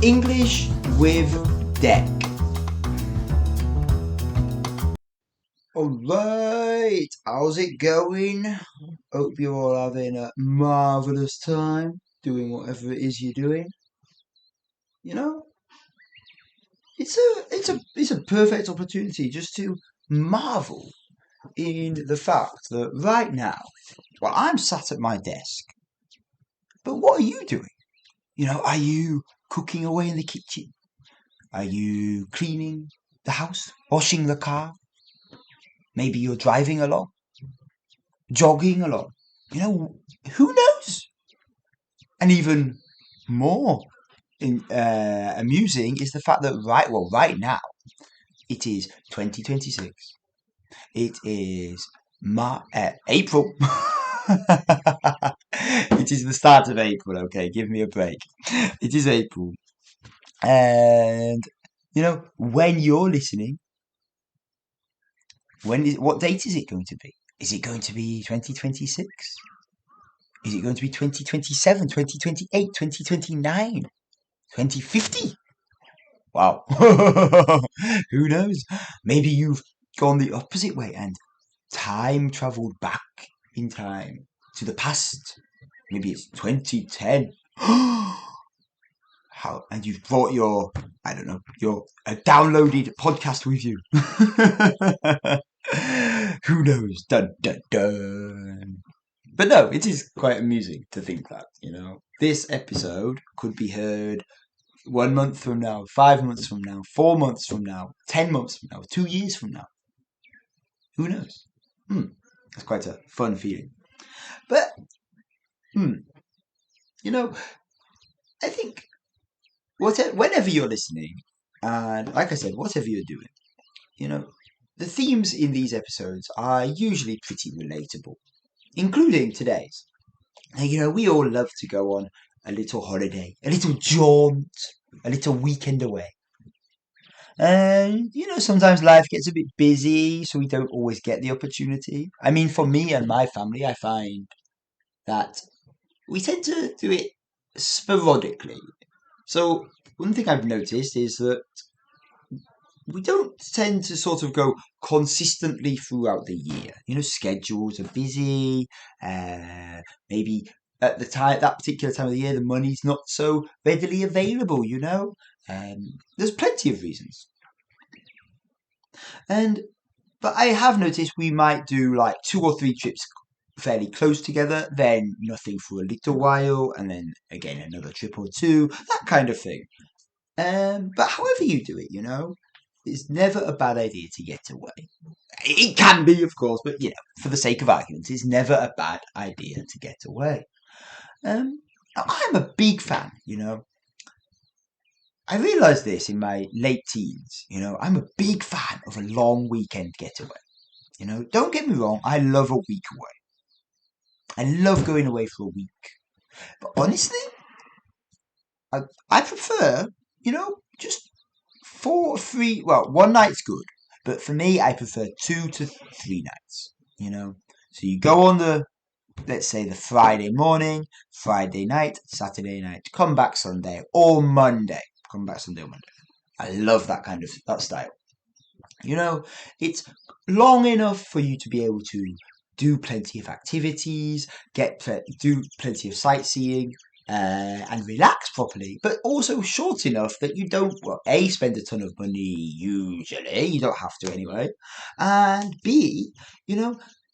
English with Deck. Alright, how's it going? Hope you're all having a marvellous time doing whatever it is you're doing. You know, it's a perfect opportunity just to marvel in the fact that right now, well, I'm sat at my desk, but what are you doing? Are you cooking away in the kitchen? Are you cleaning the house? Washing the car? Maybe you're driving along? Jogging along? Who knows? And even more amusing is the fact that right now, it is 2026. It is April. It is the start of April, okay? Give me a break. It is April. And, when you're listening, what date is it going to be? Is it going to be 2026? Is it going to be 2027, 2028, 2029, 2050? Wow. Who knows? Maybe you've gone the opposite way and time traveled back in time to the past. Maybe it's 2010. How? And you've brought your downloaded podcast with you. Who knows? Dun dun dun. But no, it is quite amusing to think that, this episode could be heard 1 month from now, 5 months from now, 4 months from now, 10 months from now, 2 years from now. Who knows? That's quite a fun feeling. But, I think whenever you're listening, and like I said, whatever you're doing, the themes in these episodes are usually pretty relatable, including today's. Now, we all love to go on a little holiday, a little jaunt, a little weekend away. And, sometimes life gets a bit busy, so we don't always get the opportunity. I mean, for me and my family, I find that we tend to do it sporadically. So, one thing I've noticed is that we don't tend to sort of go consistently throughout the year. Schedules are busy. Maybe at that particular time of the year, the money's not so readily available. There's plenty of reasons. But I have noticed we might do like 2 or 3 trips fairly close together, then nothing for a little while, and then again another trip or 2, that kind of thing. But however you do it, it's never a bad idea to get away. It can be, of course, but for the sake of argument, it's never a bad idea to get away. I'm a big fan, I realised this in my late teens, I'm a big fan of a long weekend getaway. Don't get me wrong, I love a week away. I love going away for a week. But honestly, I prefer, just 4 3, well, 1 night's good. But for me, I prefer 2 to 3 nights, So you go on let's say the Friday morning, Friday night, Saturday night, come back Sunday or Monday. Come back Sunday or Monday. I love that style. It's long enough for you to be able to do plenty of activities, do plenty of sightseeing, and relax properly, but also short enough that you don't, A, spend a ton of money usually, you don't have to anyway, and B,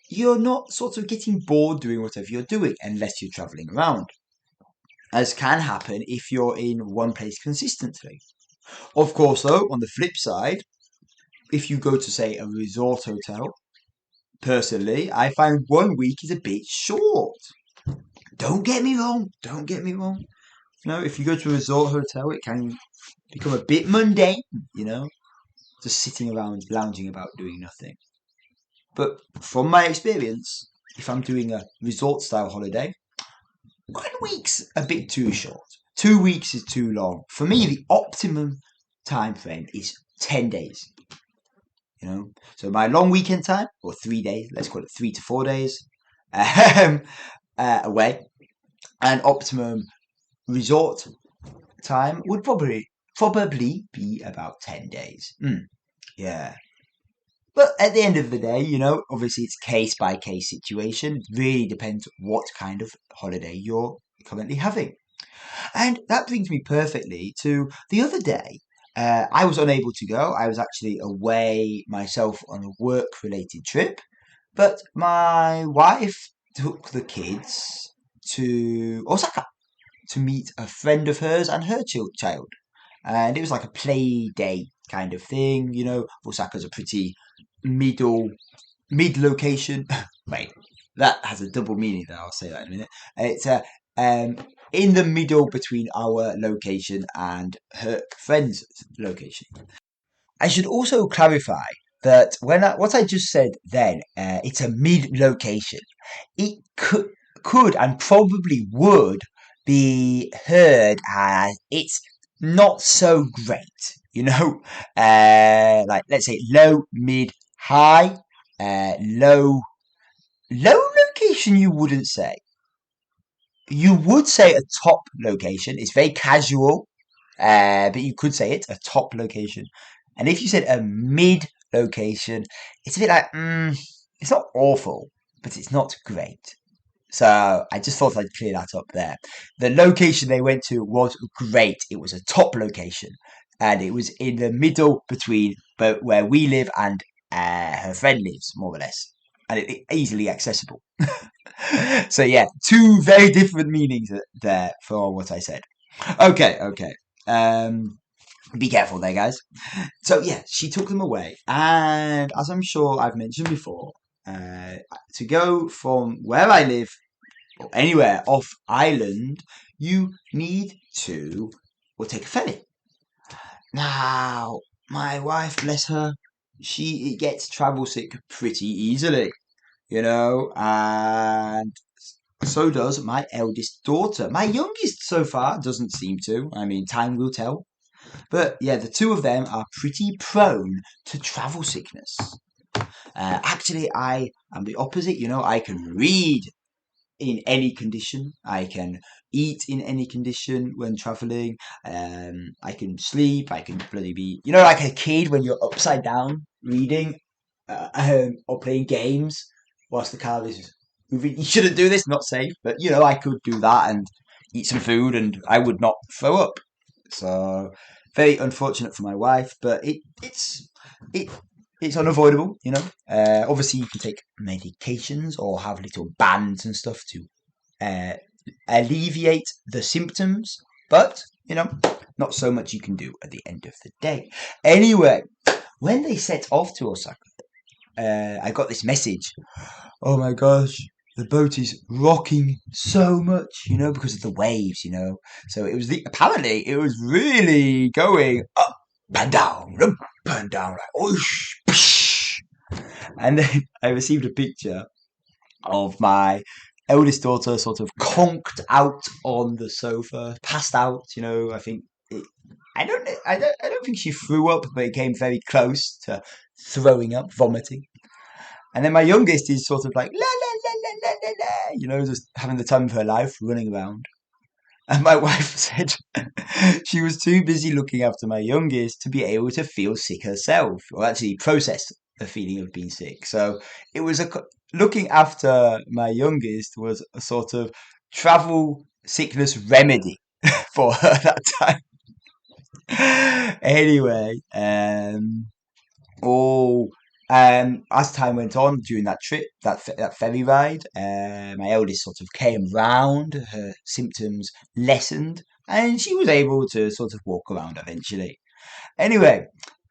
you're not sort of getting bored doing whatever you're doing unless you're traveling around, as can happen if you're in one place consistently. Of course, though, on the flip side, if you go to, say, a resort hotel, personally, I find 1 week is a bit short. Don't get me wrong. If you go to a resort hotel, it can become a bit mundane, just sitting around, lounging about, doing nothing. But from my experience, if I'm doing a resort-style holiday, 1 week's a bit too short. 2 weeks is too long. For me, the optimum time frame is 10 days. So my long weekend time, or 3 days, let's call it 3 to 4 days, away, and optimum resort time would probably be about 10 days. Yeah. But at the end of the day, obviously it's case by case situation. It really depends what kind of holiday you're currently having. And that brings me perfectly to the other day. I was unable to go. I was actually away myself on a work related trip. But my wife took the kids to Osaka to meet a friend of hers and her child. And it was like a play day kind of thing. Osaka's a pretty mid location. Wait, that has a double meaning there. I'll say that in a minute. It's um, in the middle between our location and her friend's location. I should also clarify that what I just said then, it's a mid location. It could and probably would be heard as it's not so great. Like let's say low, mid, high, low location. You wouldn't say. You would say a top location. It's very casual, but you could say it's a top location. And if you said a mid location, it's a bit like, it's not awful, but it's not great. So I just thought I'd clear that up there. The location they went to was great. It was a top location, and it was in the middle between where we live and her friend lives, more or less, and easily accessible. So yeah, two very different meanings there for what I said. Okay. Be careful there, guys. So yeah, she took them away, and as I'm sure I've mentioned before, to go from where I live or anywhere off island, you need to take a ferry. Now, my wife, bless her, she gets travel sick pretty easily, and so does my eldest daughter. My youngest so far doesn't seem to. I mean, time will tell. But yeah, the two of them are pretty prone to travel sickness. Actually, I am the opposite. I can read in any condition. I can eat in any condition when traveling. I can sleep. I can bloody be, like a kid when you're upside down reading or playing games whilst the car is moving. You shouldn't do this, not safe. But I could do that and eat some food, and I would not throw up. So very unfortunate for my wife, but it's unavoidable. Obviously, you can take medications or have little bands and stuff to alleviate the symptoms, but not so much you can do at the end of the day. Anyway, when they set off to Osaka, I got this message. Oh my gosh, the boat is rocking so much, because of the waves, So it was apparently it was really going up and down, like whoosh, psh. And then I received a picture of my eldest daughter sort of conked out on the sofa, passed out. I think I don't think she threw up, but it came very close to throwing up, vomiting. And then my youngest is sort of like la la la la la la la, just having the time of her life, running around. And my wife said she was too busy looking after my youngest to be able to feel sick herself, or actually process the feeling of being sick. So it was looking after my youngest was a sort of travel sickness remedy for her that time. Anyway, as time went on during that trip, that ferry ride, my eldest sort of came round, her symptoms lessened, and she was able to sort of walk around eventually. Anyway,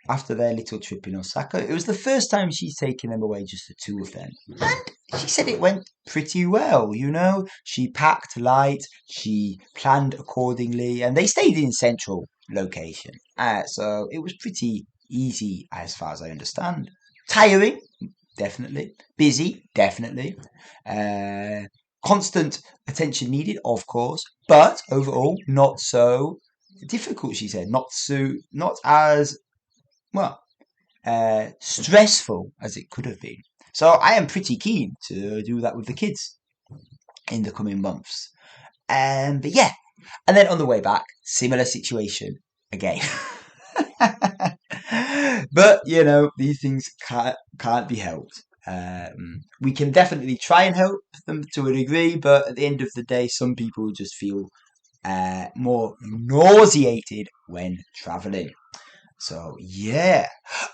after their little trip in Osaka, it was the first time she's taken them away, just the two of them. And she said it went pretty well, She packed light, she planned accordingly, and they stayed in central location. So it was pretty easy as far as I understand. Tiring, definitely. Busy, definitely. Constant attention needed, of course, but overall not so difficult. She said not as well stressful as it could have been. So I am pretty keen to do that with the kids in the coming months. But yeah, And then on the way back, similar situation again. But you know, these things can't be helped. We can definitely try and help them to a degree, but at the end of the day, some people just feel more nauseated when traveling. So yeah.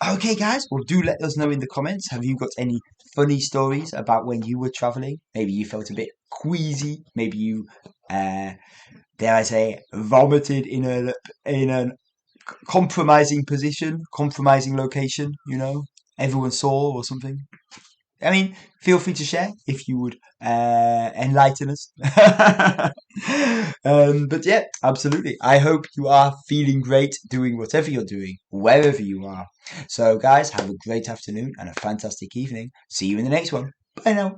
Okay, guys. Well, do let us know in the comments. Have you got any funny stories about when you were traveling? Maybe you felt a bit queasy. Maybe you, dare I say, vomited in a compromising position, compromising location. You know, everyone saw or something. I mean, feel free to share if you would enlighten us. But yeah, absolutely. I hope you are feeling great doing whatever you're doing, wherever you are. So, guys, have a great afternoon and a fantastic evening. See you in the next one. Bye now.